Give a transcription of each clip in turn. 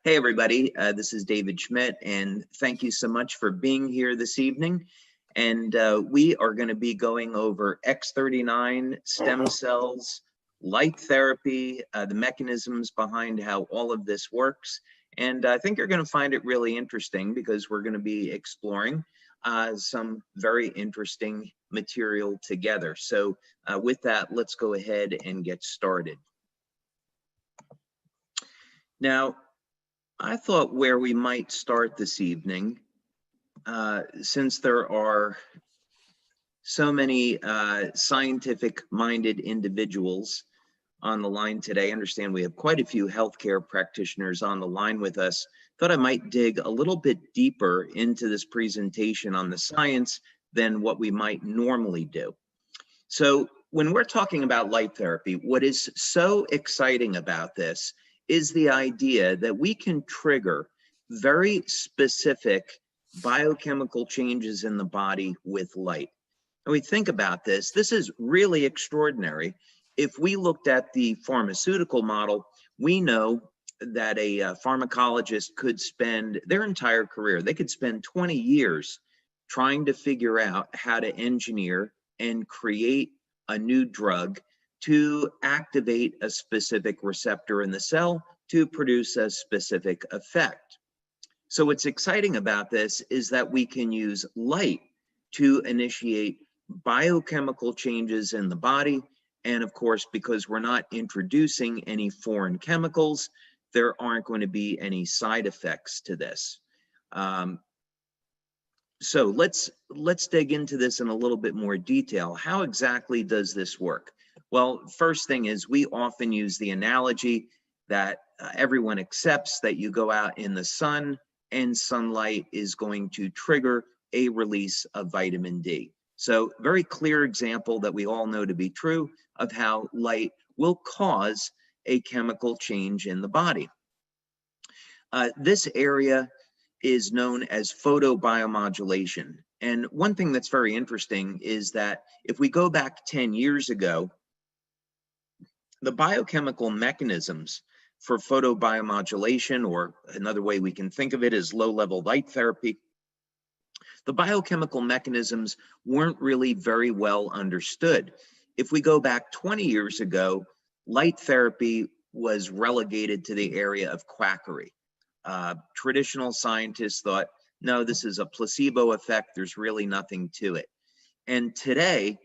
Hey everybody, this is David Schmidt, and thank you so much for being here this evening. And we are going to be going over X39, stem cells, light therapy, the mechanisms behind how all of this works. And I think you're going to find it really interesting because we're going to be exploring some very interesting material together. So with that, let's go ahead and get started. Now, I thought where we might start this evening, since there are so many scientific-minded individuals on the line today, I understand we have quite a few healthcare practitioners on the line with us, thought I might dig a little bit deeper into this presentation on the science than what we might normally do. So when we're talking about light therapy, what is so exciting about this is the idea that we can trigger very specific biochemical changes in the body with light. And we think about this, this is really extraordinary. If we looked at the pharmaceutical model, we know that a pharmacologist could spend their entire career, they could spend 20 years trying to figure out how to engineer and create a new drug to activate a specific receptor in the cell to produce a specific effect. So what's exciting about this is that we can use light to initiate biochemical changes in the body. And of course, because we're not introducing any foreign chemicals, there aren't going to be any side effects to this. So let's dig into this in a little bit more detail. How exactly does this work? Well, first thing is we often use the analogy that everyone accepts that you go out in the sun and sunlight is going to trigger a release of vitamin D. So very clear example that we all know to be true of how light will cause a chemical change in the body. This area is known as photobiomodulation. And one thing that's very interesting is that if we go back 10 years ago, the biochemical mechanisms for photobiomodulation, or another way we can think of it is low-level light therapy, the biochemical mechanisms weren't really very well understood. If we go back 20 years ago, light therapy was relegated to the area of quackery. Traditional scientists thought, no, this is a placebo effect, there's really nothing to it. And today,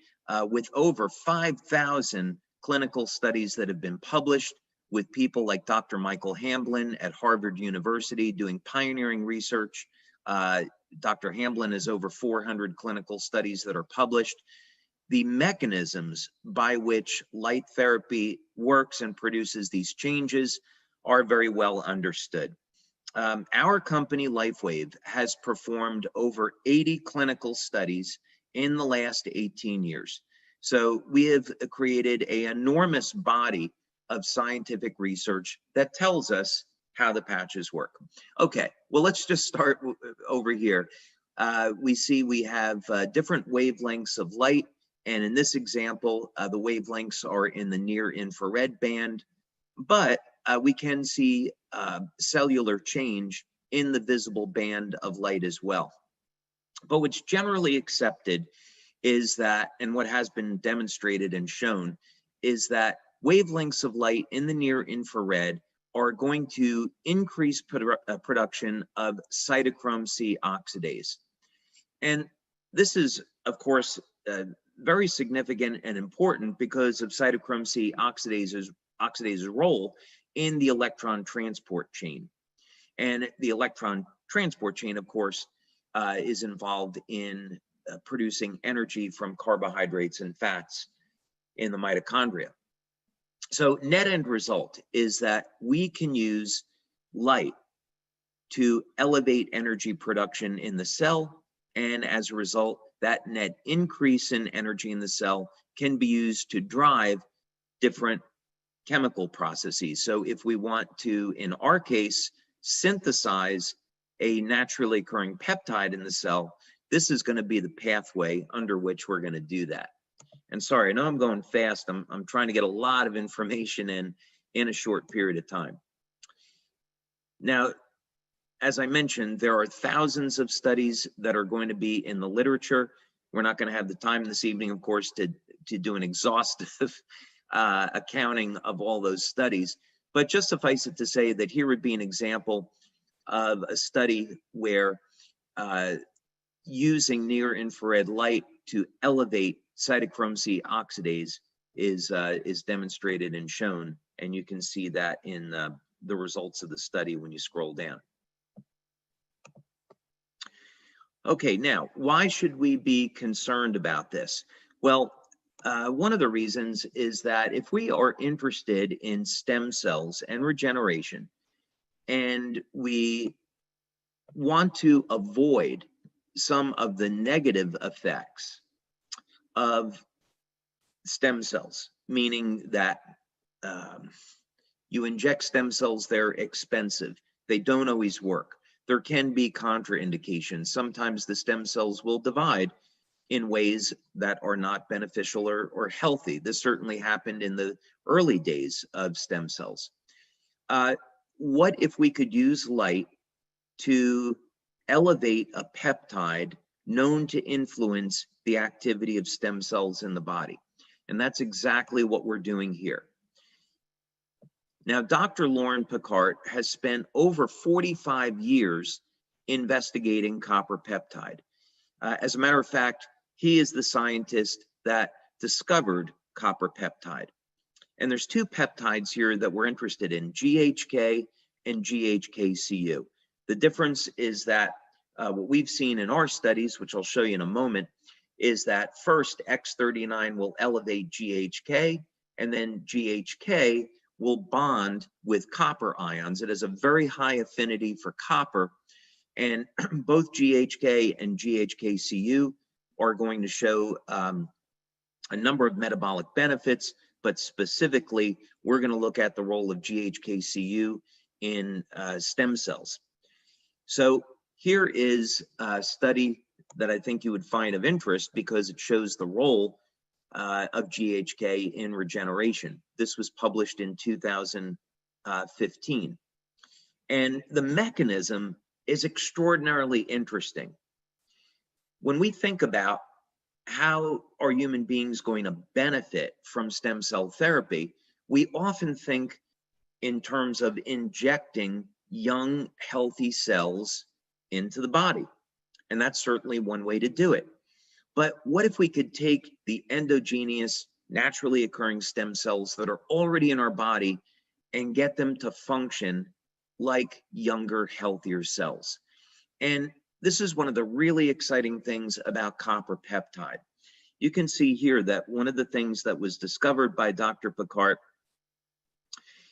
with over 5,000 clinical studies that have been published with people like Dr. Michael Hamblin at Harvard University doing pioneering research. Dr. Hamblin has over 400 clinical studies that are published. The mechanisms by which light therapy works and produces these changes are very well understood. Our company, LifeWave, has performed over 80 clinical studies in the last 18 years. So we have created an enormous body of scientific research that tells us how the patches work. Okay, well, let's just start over here. We see we have different wavelengths of light, and in this example, the wavelengths are in the near infrared band, but we can see cellular change in the visible band of light as well. But what's generally accepted is that, and what has been demonstrated and shown, is that wavelengths of light in the near infrared are going to increase production of cytochrome C oxidase. And this is, of course, very significant and important because of cytochrome C oxidase's role in the electron transport chain. And the electron transport chain, of course, is involved in producing energy from carbohydrates and fats in the mitochondria. So net end result is that we can use light to elevate energy production in the cell, and as a result, that net increase in energy in the cell can be used to drive different chemical processes. So if we want to, in our case, synthesize a naturally occurring peptide in the cell, this is going to be the pathway under which we're going to do that. And sorry, I know I'm going fast. I'm trying to get a lot of information in a short period of time. Now, as I mentioned, there are thousands of studies that are going to be in the literature. We're not going to have the time this evening, of course, to do an exhaustive accounting of all those studies. But just suffice it to say that here would be an example of a study where using near-infrared light to elevate cytochrome C oxidase is demonstrated and shown, and you can see that in the results of the study when you scroll down. Okay, now, why should we be concerned about this? Well, one of the reasons is that if we are interested in stem cells and regeneration, and we want to avoid some of the negative effects of stem cells, meaning that you inject stem cells, they're expensive, they don't always work. There can be contraindications. Sometimes the stem cells will divide in ways that are not beneficial or healthy. This certainly happened in the early days of stem cells. What if we could use light to elevate a peptide known to influence the activity of stem cells in the body? And that's exactly what we're doing here. Now, Dr. Lauren Picard has spent over 45 years investigating copper peptide. As a matter of fact, he is the scientist that discovered copper peptide. And there's two peptides here that we're interested in, GHK and GHK-Cu. The difference is that what we've seen in our studies, which I'll show you in a moment, is that first X39 will elevate GHK, and then GHK will bond with copper ions. It has a very high affinity for copper, and both GHK and GHK-Cu are going to show a number of metabolic benefits, but specifically, we're going to look at the role of GHK-Cu in stem cells. So here is a study that I think you would find of interest because it shows the role of GHK in regeneration. This was published in 2015. And the mechanism is extraordinarily interesting. When we think about how are human beings going to benefit from stem cell therapy, we often think in terms of injecting young, healthy cells into the body. And that's certainly one way to do it. But what if we could take the endogenous, naturally occurring stem cells that are already in our body and get them to function like younger, healthier cells? And this is one of the really exciting things about copper peptide. You can see here that one of the things that was discovered by Dr. Picard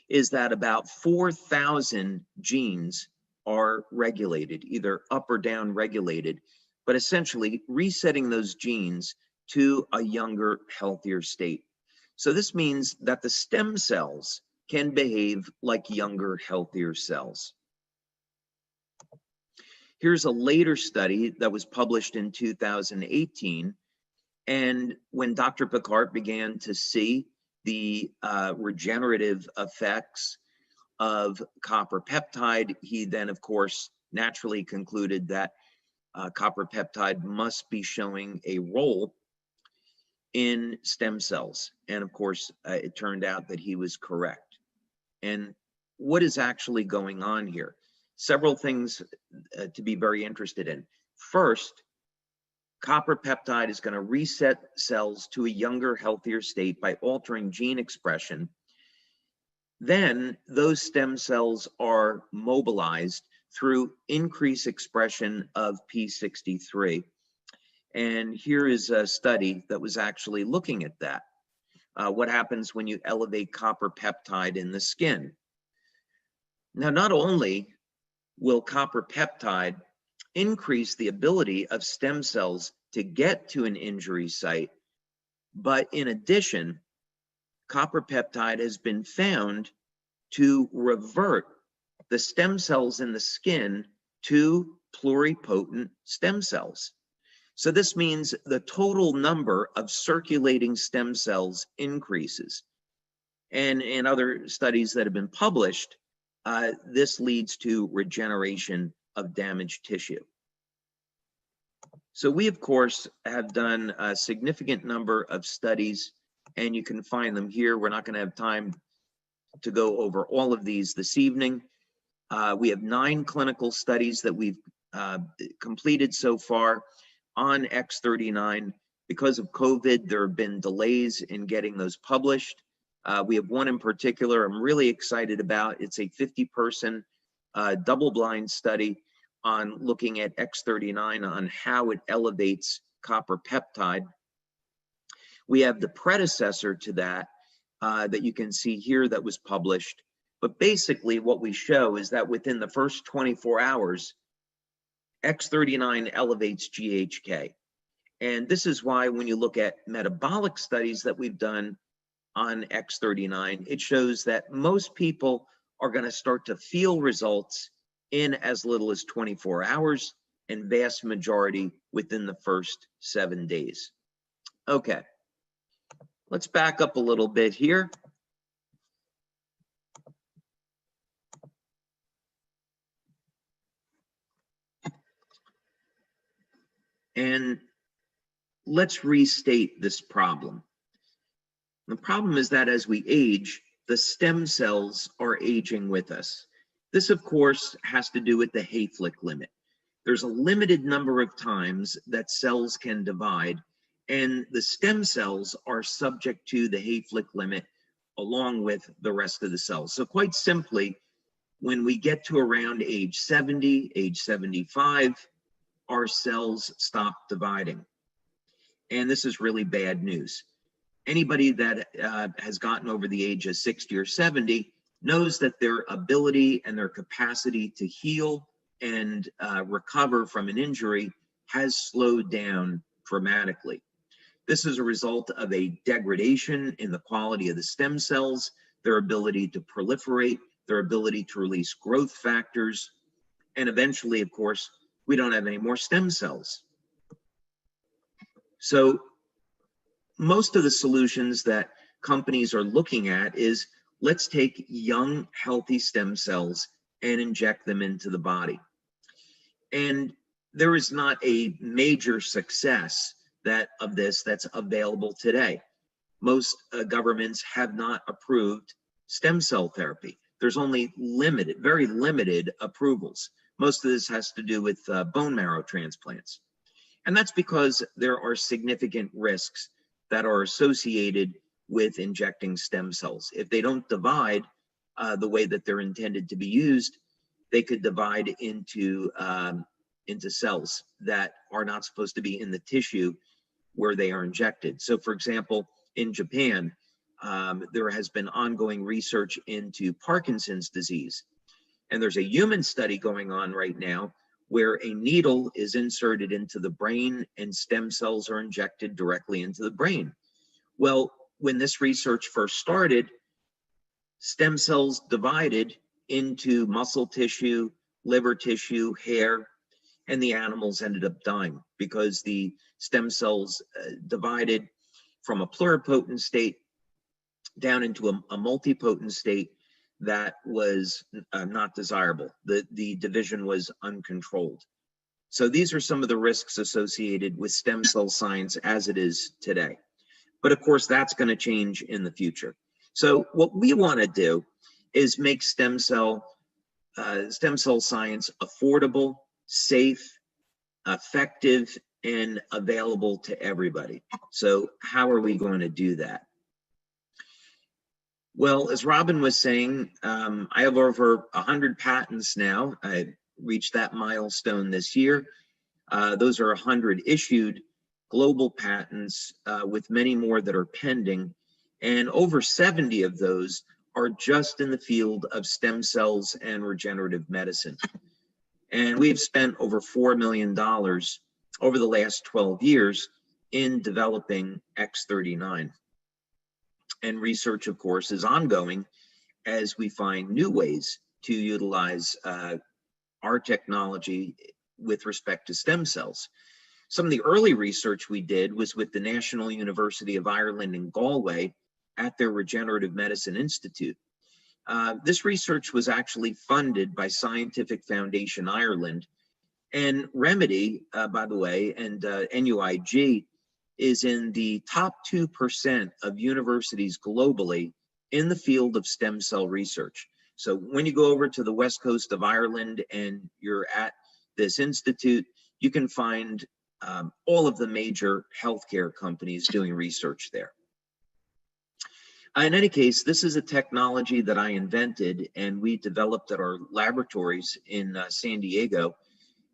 is that about 4,000 genes are regulated, either up or down regulated, but essentially resetting those genes to a younger, healthier state. So this means that the stem cells can behave like younger, healthier cells. Here's a later study that was published in 2018. And when Dr. Picard began to see the regenerative effects of copper peptide, he then, of course, naturally concluded that copper peptide must be showing a role in stem cells. And of course, it turned out that he was correct. And what is actually going on here? Several things to be very interested in. First, copper peptide is going to reset cells to a younger, healthier state by altering gene expression. Then those stem cells are mobilized through increased expression of P63. And here is a study that was actually looking at that. What happens when you elevate copper peptide in the skin? Now, not only will copper peptide increase the ability of stem cells to get to an injury site, but in addition, copper peptide has been found to revert the stem cells in the skin to pluripotent stem cells. So this means the total number of circulating stem cells increases. And in other studies that have been published, this leads to regeneration of damaged tissue. So we, of course, have done a significant number of studies, and you can find them here. We're not going to have time to go over all of these this evening. We have 9 clinical studies that we've completed so far on X39. Because of COVID, there have been delays in getting those published. We have one in particular I'm really excited about. It's a 50-person double-blind study on looking at X39 on how it elevates copper peptide. We have the predecessor to that that you can see here that was published. But basically what we show is that within the first 24 hours, X39 elevates GHK. And this is why when you look at metabolic studies that we've done on X39, it shows that most people are going to start to feel results in as little as 24 hours, and vast majority within the first 7 days. Okay, let's back up a little bit here. And let's restate this problem. The problem is that as we age, the stem cells are aging with us. This, of course, has to do with the Hayflick limit. There's a limited number of times that cells can divide, and the stem cells are subject to the Hayflick limit along with the rest of the cells. So quite simply, when we get to around age 70, age 75, our cells stop dividing. And this is really bad news. Anybody that has gotten over the age of 60 or 70 knows that their ability and their capacity to heal and recover from an injury has slowed down dramatically. This is a result of a degradation in the quality of the stem cells, their ability to proliferate, their ability to release growth factors, and eventually, of course, we don't have any more stem cells. So most of the solutions that companies are looking at is, let's take young, healthy stem cells and inject them into the body. And there is not a major success of this that's available today. Most governments have not approved stem cell therapy. There's only limited, very limited approvals. Most of this has to do with bone marrow transplants. And that's because there are significant risks that are associated with injecting stem cells. If they don't divide the way that they're intended to be used, they could divide into cells that are not supposed to be in the tissue where they are injected. So for example, in Japan, there has been ongoing research into Parkinson's disease. And there's a human study going on right now where a needle is inserted into the brain and stem cells are injected directly into the brain. Well, when this research first started, stem cells divided into muscle tissue, liver tissue, hair, and the animals ended up dying because the stem cells divided from a pluripotent state down into a multipotent state that was not desirable. The division was uncontrolled. So these are some of the risks associated with stem cell science as it is today. But of course, that's going to change in the future. So what we want to do is make stem cell science affordable, safe, effective, and available to everybody. So how are we going to do that? Well, as Robin was saying, I have over 100 patents now. I reached that milestone this year. Those are 100 issued global patents with many more that are pending. And over 70 of those are just in the field of stem cells and regenerative medicine. And we've spent over $4 million over the last 12 years in developing X39. And research, of course, is ongoing as we find new ways to utilize our technology with respect to stem cells. Some of the early research we did was with the National University of Ireland in Galway at their Regenerative Medicine Institute. This research was actually funded by Scientific Foundation Ireland, and Remedy, by the way, and NUIG is in the top 2% of universities globally in the field of stem cell research. So when you go over to the west coast of Ireland and you're at this institute, you can find all of the major healthcare companies doing research there. In any case, this is a technology that I invented and we developed at our laboratories in San Diego.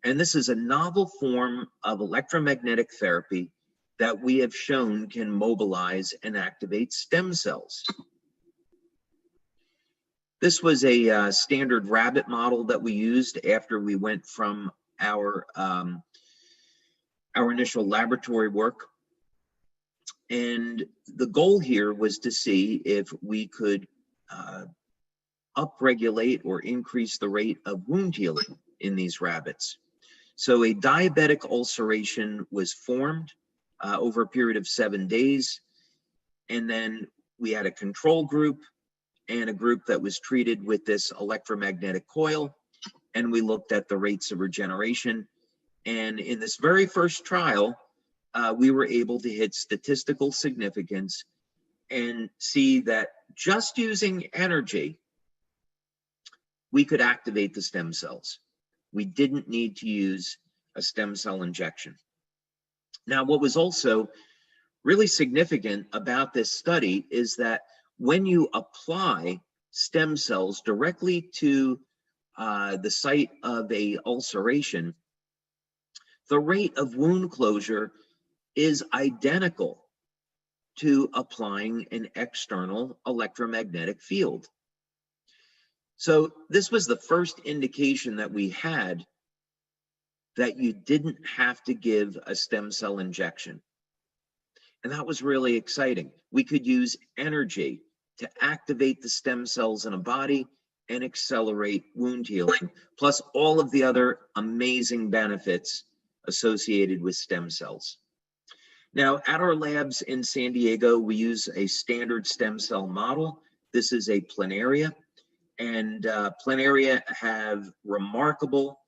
And this is a novel form of electromagnetic therapy that we have shown can mobilize and activate stem cells. This was a standard rabbit model that we used after we went from our initial laboratory work. And the goal here was to see if we could upregulate or increase the rate of wound healing in these rabbits. So a diabetic ulceration was formed over a period of 7 days. And then we had a control group and a group that was treated with this electromagnetic coil. And we looked at the rates of regeneration. And in this very first trial, we were able to hit statistical significance and see that just using energy, we could activate the stem cells. We didn't need to use a stem cell injection. Now, what was also really significant about this study is that when you apply stem cells directly to the site of a ulceration, the rate of wound closure is identical to applying an external electromagnetic field. So this was the first indication that we had that you didn't have to give a stem cell injection. And that was really exciting. We could use energy to activate the stem cells in a body and accelerate wound healing, plus all of the other amazing benefits associated with stem cells. Now, at our labs in San Diego, we use a standard stem cell model. This is a planaria, and planaria have remarkable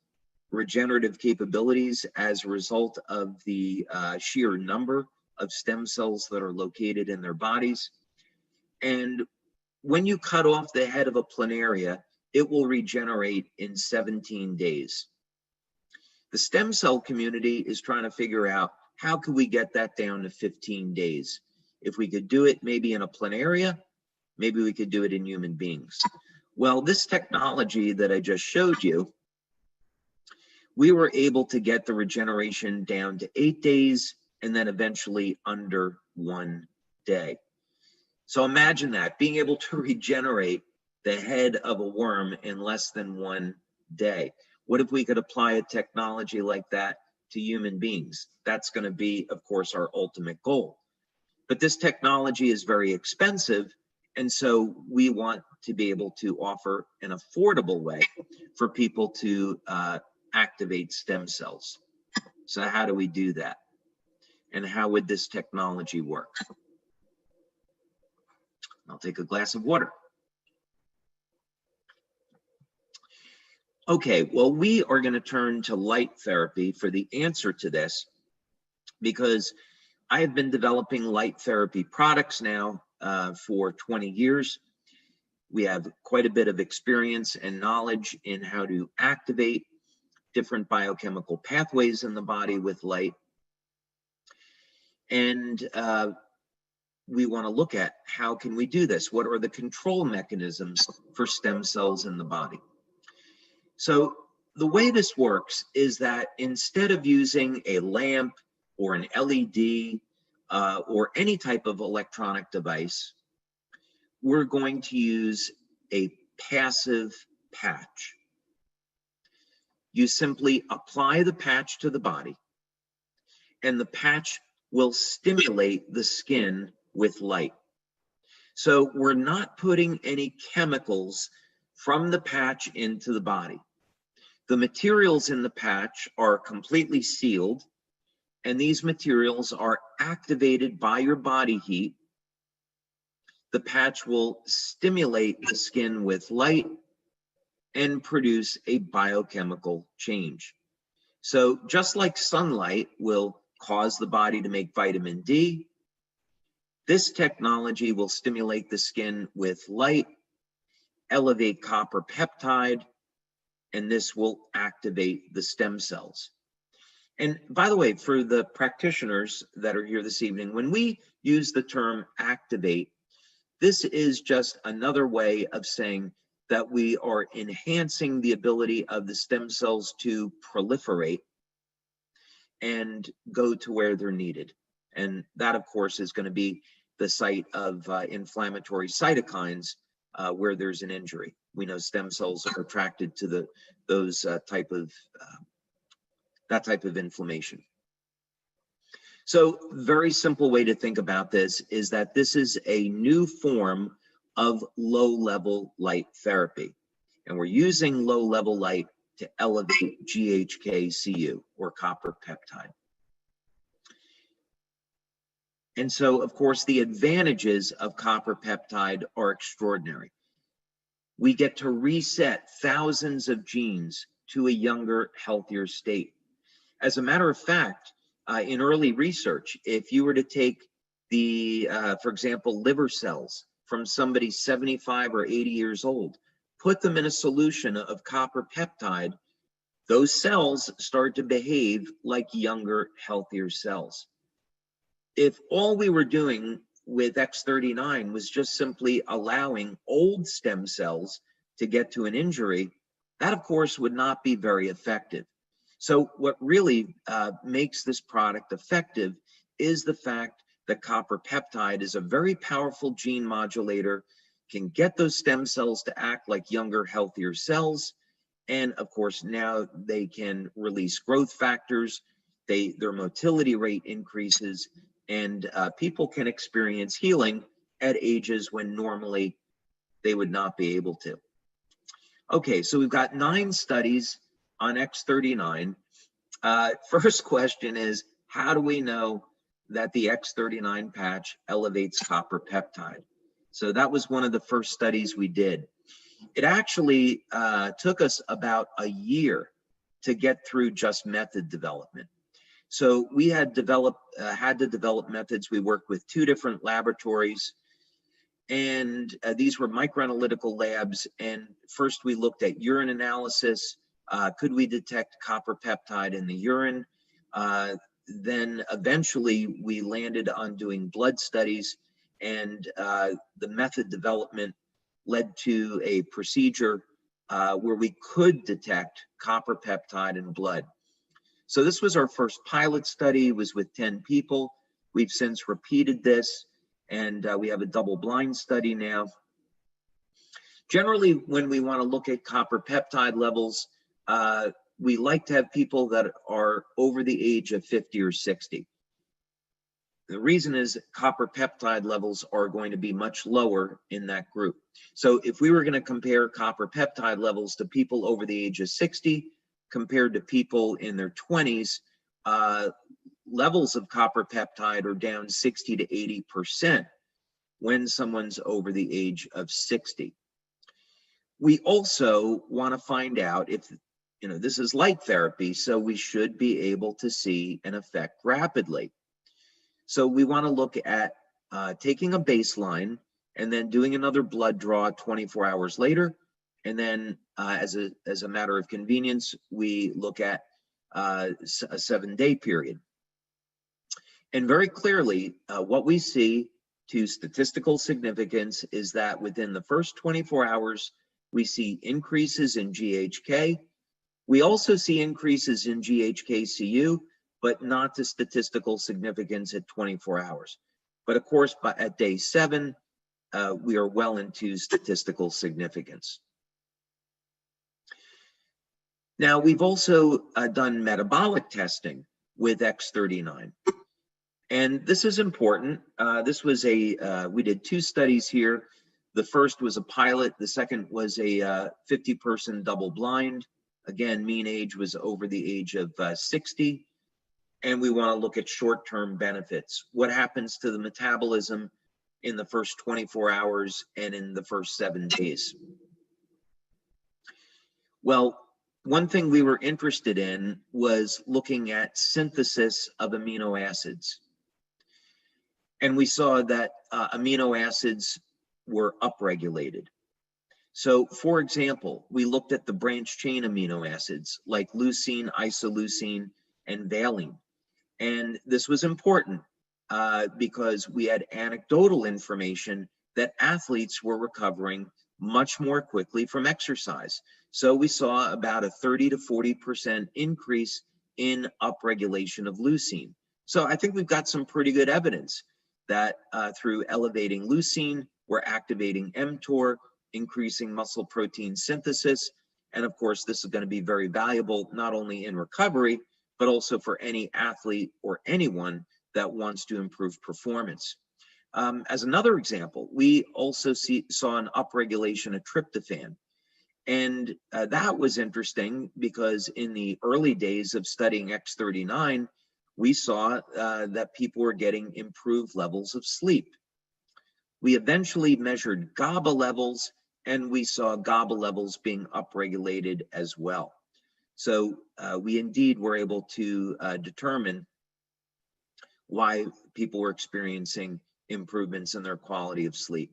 regenerative capabilities as a result of the sheer number of stem cells that are located in their bodies. And when you cut off the head of a planaria, it will regenerate in 17 days. The stem cell community is trying to figure out how could we get that down to 15 days? If we could do it maybe in a planaria, maybe we could do it in human beings. Well, this technology that I just showed you, we were able to get the regeneration down to 8 days and then eventually under 1 day. So imagine that, being able to regenerate the head of a worm in less than 1 day. What if we could apply a technology like that to human beings? That's going to be, of course, our ultimate goal. But this technology is very expensive, and so we want to be able to offer an affordable way for people to activate stem cells. So how do we do that? And how would this technology work? I'll take a glass of water. Okay, well, we are going to turn to light therapy for the answer to this, because I have been developing light therapy products now for 20 years. We have quite a bit of experience and knowledge in how to activate different biochemical pathways in the body with light. And we want to look at how can we do this? What are the control mechanisms for stem cells in the body? So the way this works is that instead of using a lamp or an LED or any type of electronic device, we're going to use a passive patch. You simply apply the patch to the body, and the patch will stimulate the skin with light. So we're not putting any chemicals from the patch into the body. The materials in the patch are completely sealed, and these materials are activated by your body heat the patch will stimulate the skin with light and produce a biochemical change. So just like sunlight will cause the body to make vitamin D, this technology will stimulate the skin with light, elevate copper peptide, and this will activate the stem cells. And by the way, for the practitioners that are here this evening, when we use the term activate, this is just another way of saying that we are enhancing the ability of the stem cells to proliferate and go to where they're needed. And that, of course, is going to be the site of inflammatory cytokines where there's an injury. We know stem cells are attracted to that type of inflammation. So very simple way to think about this is that this is a new form of low-level light therapy. And we're using low-level light to elevate GHK-Cu, or copper peptide. And so, of course, the advantages of copper peptide are extraordinary. We get to reset thousands of genes to a younger, healthier state. As a matter of fact, in early research, if you were to take for example, liver cells from somebody 75 or 80 years old, put them in a solution of copper peptide, those cells start to behave like younger, healthier cells. If all we were doing with X39 was just simply allowing old stem cells to get to an injury, that of course would not be very effective. So what really makes this product effective is the fact that copper peptide is a very powerful gene modulator, can get those stem cells to act like younger, healthier cells. And of course, now they can release growth factors, their motility rate increases, and people can experience healing at ages when normally they would not be able to. Okay, so we've got 9 studies on X39. First question is, how do we know that the X39 patch elevates copper peptide? So that was one of the first studies we did. It actually took us about a year to get through just method development. So we had to develop methods. We worked with 2 different laboratories, and these were microanalytical labs. And first we looked at urine analysis. Could we detect copper peptide in the urine? Then eventually we landed on doing blood studies, and the method development led to a procedure where we could detect copper peptide in blood. So this was our first pilot study. It was with 10 people. We've since repeated this, and we have a double-blind study now. Generally, when we want to look at copper peptide levels, we like to have people that are over the age of 50 or 60. The reason is copper peptide levels are going to be much lower in that group. So if we were going to compare copper peptide levels to people over the age of 60 compared to people in their 20s, levels of copper peptide are down 60 to 80% when someone's over the age of 60. We also want to find out if, this is light therapy, so we should be able to see an effect rapidly. So we want to look at taking a baseline and then doing another blood draw 24 hours later. And then as a matter of convenience, we look at a 7-day period. And very clearly, what we see to statistical significance is that within the first 24 hours, we see increases in GHK. We also see increases in GHK-Cu, but not to statistical significance at 24 hours. But of course, at day 7, we are well into statistical significance. Now, we've also done metabolic testing with X39. And this is important. This was we did 2 studies here. The first was a pilot. The second was a 50-person double-blind. Again, mean age was over the age of 60. And we want to look at short-term benefits. What happens to the metabolism in the first 24 hours and in the first 7 days. Well, one thing we were interested in was looking at synthesis of amino acids. And we saw that amino acids were upregulated. So, for example, we looked at the branched chain amino acids like leucine, isoleucine, and valine. And this was important because we had anecdotal information that athletes were recovering much more quickly from exercise. So we saw about a 30 to 40% increase in upregulation of leucine. So I think we've got some pretty good evidence that through elevating leucine, we're activating mTOR, increasing muscle protein synthesis. And of course, this is going to be very valuable, not only in recovery, but also for any athlete or anyone that wants to improve performance. As another example, we also saw an upregulation of tryptophan. And that was interesting because in the early days of studying X39, we saw that people were getting improved levels of sleep. We eventually measured GABA levels, and we saw GABA levels being upregulated as well. So we indeed were able to determine why people were experiencing improvements in their quality of sleep.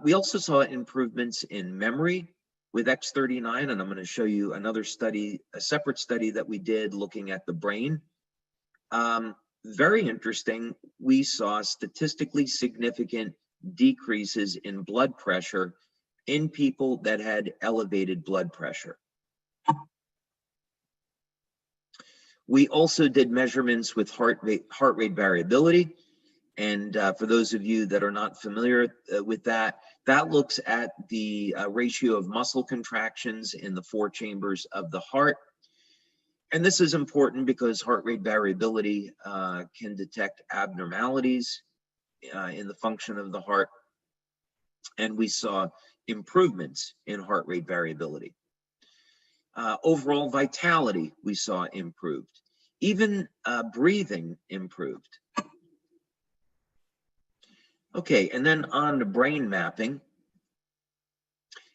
We also saw improvements in memory with X39, and I'm going to show you another study, a separate study that we did looking at the brain. Very interesting, we saw statistically significant decreases in blood pressure in people that had elevated blood pressure. We also did measurements with heart rate variability. And for those of you that are not familiar with that, that looks at the ratio of muscle contractions in the 4 chambers of the heart. And this is important because heart rate variability can detect abnormalities in the function of the heart. And we saw improvements in heart rate variability. Overall vitality, we saw improved. Even breathing improved. Okay, and then on to brain mapping.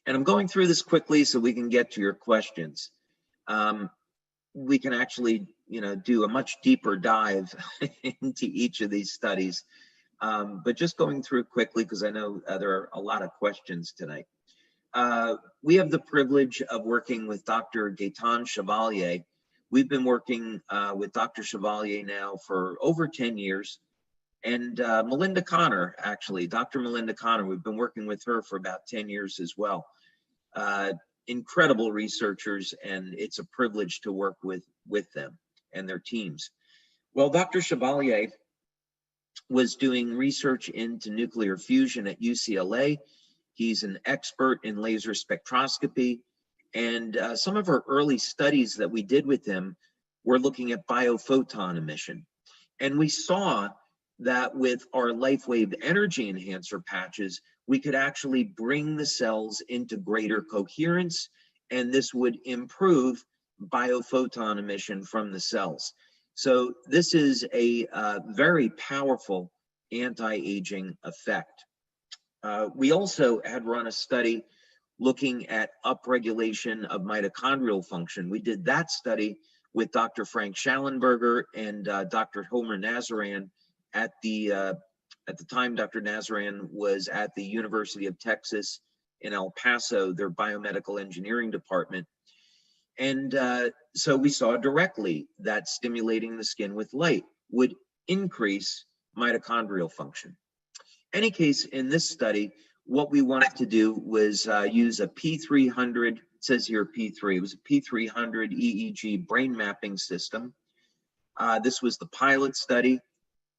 And I'm going through this quickly so we can get to your questions. We can actually, do a much deeper dive into each of these studies. But just going through quickly because I know there are a lot of questions tonight. We have the privilege of working with Dr. Gaetan Chevalier. We've been working with Dr. Chevalier now for over 10 years. And Melinda Connor, actually, Dr. Melinda Connor, we've been working with her for about 10 years as well. Incredible researchers, and it's a privilege to work with them and their teams. Well, Dr. Chevalier was doing research into nuclear fusion at UCLA. He's an expert in laser spectroscopy. And some of our early studies that we did with him were looking at biophoton emission. And we saw that with our LifeWave energy enhancer patches, we could actually bring the cells into greater coherence, and this would improve biophoton emission from the cells. So this is a very powerful anti-aging effect. We also had run a study looking at upregulation of mitochondrial function. We did that study with Dr. Frank Schallenberger and Dr. Homer Nazaran at the time. Dr. Nazaran was at the University of Texas in El Paso, their biomedical engineering department. And so we saw directly that stimulating the skin with light would increase mitochondrial function. Any case, in this study, what we wanted to do was use a P300, it says here P3, it was a P300 EEG brain mapping system. This was the pilot study.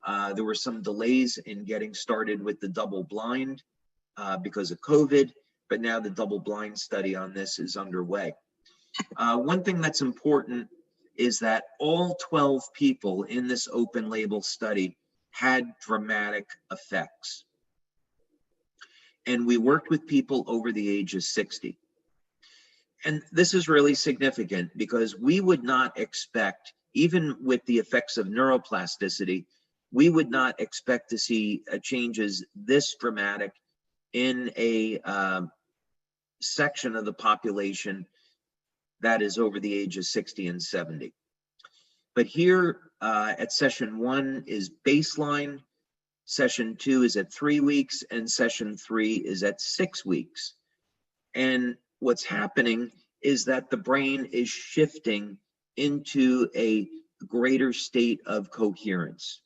There were some delays in getting started with the double blind because of COVID, but now the double blind study on this is underway. One thing that's important is that all 12 people in this open label study had dramatic effects. And we worked with people over the age of 60. And this is really significant because we would not expect, even with the effects of neuroplasticity, we would not expect to see changes this dramatic in a section of the population that is over the age of 60 and 70. But here at session 1 is baseline, session 2 is at 3 weeks, and session 3 is at 6 weeks. And what's happening is that the brain is shifting into a greater state of coherence.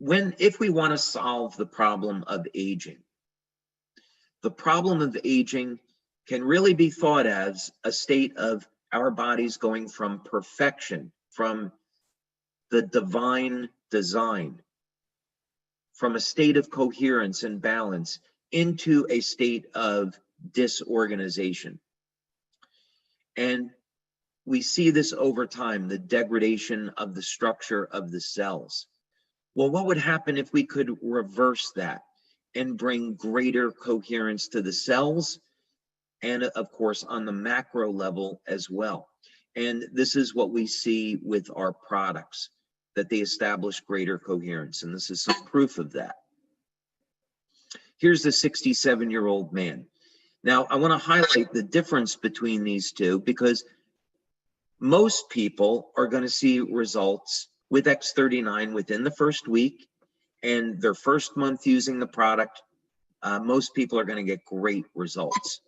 If we want to solve the problem of aging, the problem of aging can really be thought as a state of our bodies going from perfection, from the divine design, from a state of coherence and balance into a state of disorganization. And we see this over time, the degradation of the structure of the cells. Well, what would happen if we could reverse that and bring greater coherence to the cells, and of course on the macro level as well? And this is what we see with our products, that they establish greater coherence, and this is some proof of that. Here's the 67-year-old man. Now, I want to highlight the difference between these two, because most people are going to see results with X39 within the first week, and their first month using the product, most people are going to get great results.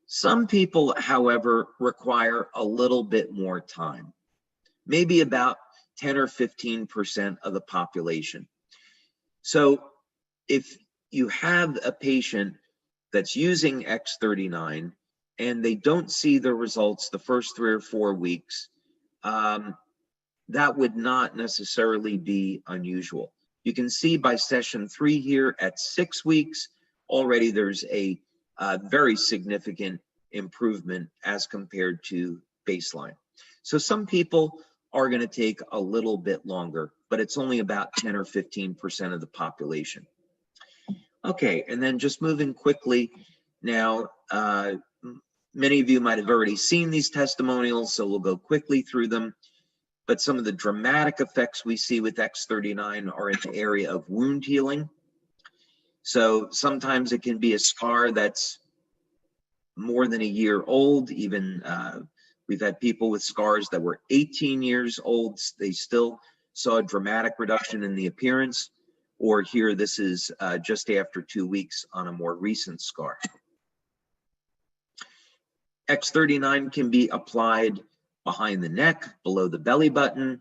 Some people, however, require a little bit more time, maybe about 10 or 15% of the population. So if you have a patient that's using X39 and they don't see the results the first 3 or 4 weeks, that would not necessarily be unusual. You can see by session 3 here at 6 weeks, already there's a very significant improvement as compared to baseline. So some people are going to take a little bit longer, but it's only about 10 or 15% of the population. Okay, and then just moving quickly now, many of you might have already seen these testimonials, so we'll go quickly through them. But some of the dramatic effects we see with X39 are in the area of wound healing. So sometimes it can be a scar that's more than a year old. Even we've had people with scars that were 18 years old. They still saw a dramatic reduction in the appearance. Or here, this is just after 2 weeks on a more recent scar. X39 can be applied behind the neck, below the belly button,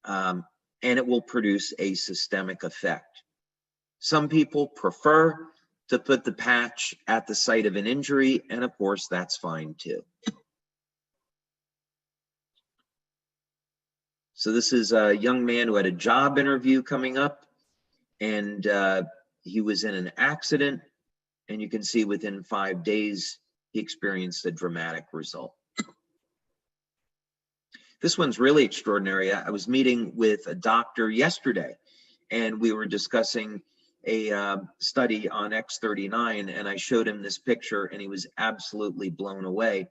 and it will produce a systemic effect. Some people prefer to put the patch at the site of an injury, and of course, that's fine too. So this is a young man who had a job interview coming up, and he was in an accident, and you can see within 5 days, he experienced a dramatic result. This one's really extraordinary. I was meeting with a doctor yesterday, and we were discussing a study on X39, and I showed him this picture, and he was absolutely blown away.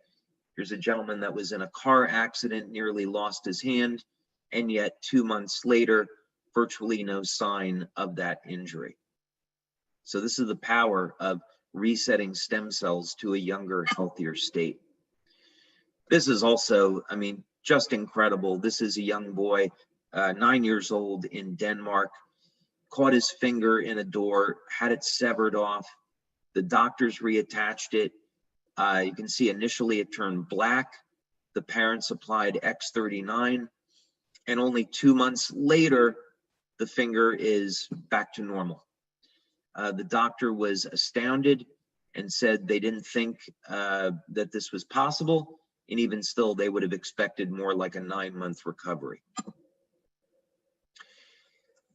Here's a gentleman that was in a car accident, nearly lost his hand, and yet 2 months later, virtually no sign of that injury. So this is the power of resetting stem cells to a younger, healthier state. This is also, I mean, just incredible. This is a young boy, 9 years old in Denmark, caught his finger in a door, had it severed off. The doctors reattached it. You can see initially it turned black. The parents applied X39, and only 2 months later, the finger is back to normal. The doctor was astounded and said they didn't think that this was possible. And even still, they would have expected more like a 9-month recovery.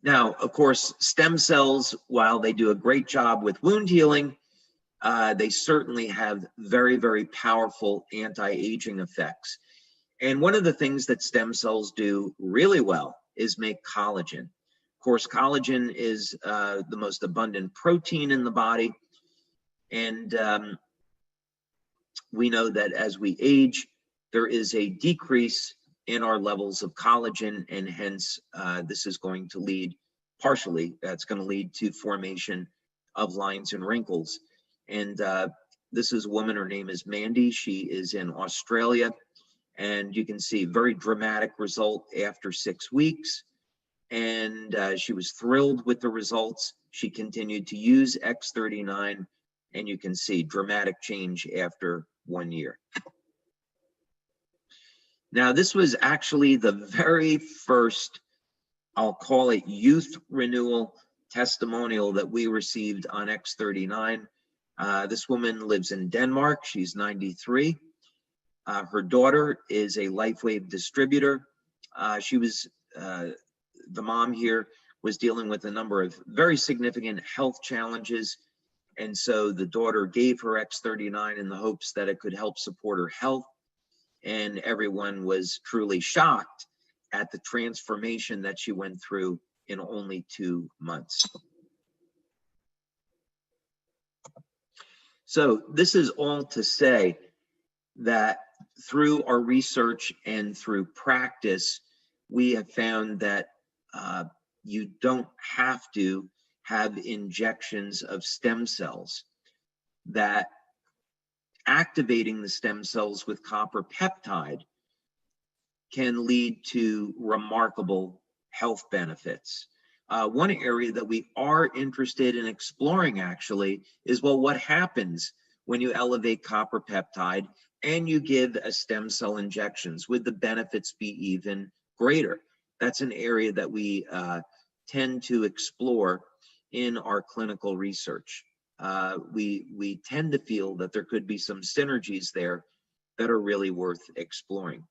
Now, of course, stem cells, while they do a great job with wound healing, they certainly have very, very powerful anti-aging effects. And one of the things that stem cells do really well is make collagen. Of course, collagen is the most abundant protein in the body. And we know that as we age, there is a decrease in our levels of collagen, and hence this is going to lead, partially, that's going to lead to formation of lines and wrinkles. And this is a woman, her name is Mandy. She is in Australia, and you can see very dramatic result after 6 weeks. And she was thrilled with the results. She continued to use X39, and you can see dramatic change after 1 year. Now, this was actually the very first, I'll call it, youth renewal testimonial that we received on X39. This woman lives in Denmark. She's 93. Her daughter is a LifeWave distributor. The mom here was dealing with a number of very significant health challenges. And so the daughter gave her X39 in the hopes that it could help support her health. And everyone was truly shocked at the transformation that she went through in only 2 months. So this is all to say that through our research and through practice, we have found that you don't have to have injections of stem cells, that activating the stem cells with copper peptide can lead to remarkable health benefits. One area that we are interested in exploring actually is, well, what happens when you elevate copper peptide and you give a stem cell injections? Would the benefits be even greater? That's an area that we tend to explore in our clinical research. We tend to feel that there could be some synergies there that are really worth exploring.